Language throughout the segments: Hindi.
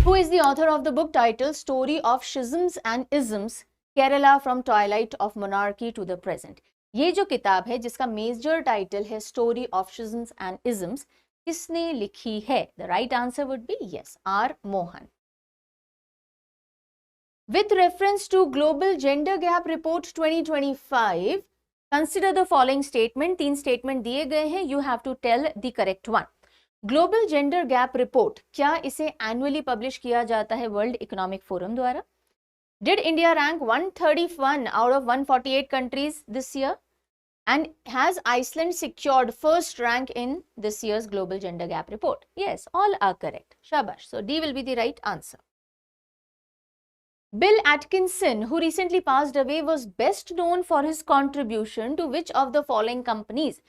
Who is the author of the book titled Story of Schisms and Isms, Kerala from Twilight of Monarchy to the Present? ये जो किताब है जिसका मेजर टाइटल है story of schisms and isms, किसने लिखी है? The right answer would be yes, R Mohan. With reference to Global Gender Gap Report 2025, consider the following statement. 3 statement दिए गए हैं, you have to tell the correct one. Global gender gap report, क्या इसे एनुअली पब्लिश किया जाता है वर्ल्ड इकोनॉमिक फोरम द्वारा? Did India rank 131 out of 148 countries this year? And has Iceland secured first rank in this year's global gender gap report? Yes, all are correct. शाबाश. So D will be the right answer. Bill Atkinson, who recently passed away, was best known for his contribution to which of the following companies?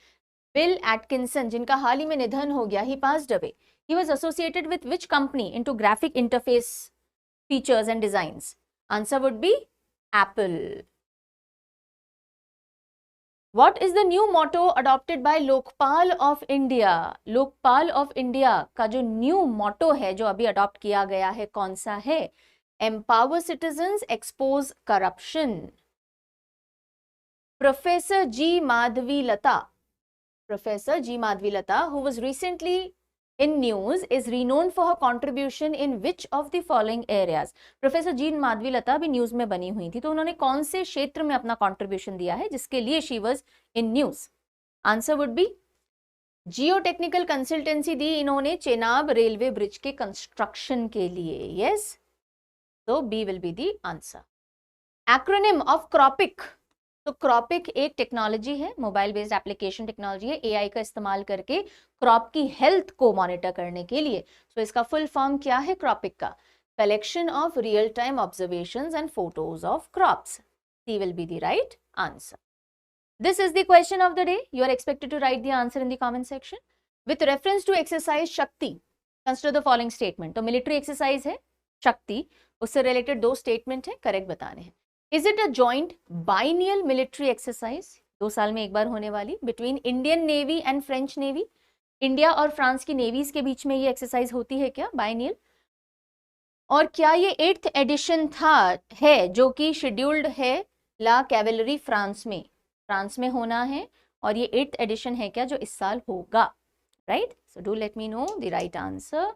Bill Atkinson, जिनका हाल ही में निधन हो गया, he passed away. He was associated with which company into graphic interface features and designs? Answer would be Apple. What is the new motto adopted by Lokpal of India? Lokpal of India का जो new motto है, जो अभी adopt किया गया है, कौन सा है? Empower citizens, expose corruption. Professor G. Madhavilata, who was recently in news, is renowned for her contribution in which of the following areas? Professor G. Madhavilata भी न्यूज में बनी हुई थी, तो उन्होंने कौन से क्षेत्र में अपना कंट्रीब्यूशन दिया है जिसके लिए she was in news? Answer would be geo technical consultancy दी इन्होंने चेनाब रेलवे ब्रिज के कंस्ट्रक्शन के लिए. यस, तो B will be the answer. Acronym of CROPIC. तो क्रॉपिक एक टेक्नोलॉजी है, मोबाइल बेस्ड एप्लीकेशन टेक्नोलॉजी है, एआई का इस्तेमाल करके क्रॉप की हेल्थ को मॉनिटर करने के लिए. सो इसका फुल फॉर्म क्या है क्रॉपिक का? Collection of real time observations and photos of crops. C will be the right answer. This is the question of the day. You are expected to write the answer in the comment section. With reference to exercise Shakti, consider the following statement. तो मिलिट्री एक्सरसाइज है शक्ति, उससे रिलेटेड 2 स्टेटमेंट है, करेक्ट बताने हैं. Is it a joint biennial military exercise, 2 साल में एक बार होने वाली, between Indian Navy and French Navy? India और फ्रांस की नेवीज के बीच में ये एक्सरसाइज होती है क्या, बाइनियल? और क्या ये 8th एडिशन है जो कि शेड्यूल्ड है ला कैवेलरी फ्रांस में होना है, और ये 8th एडिशन है क्या जो इस साल होगा? Right. So do let me know the right answer.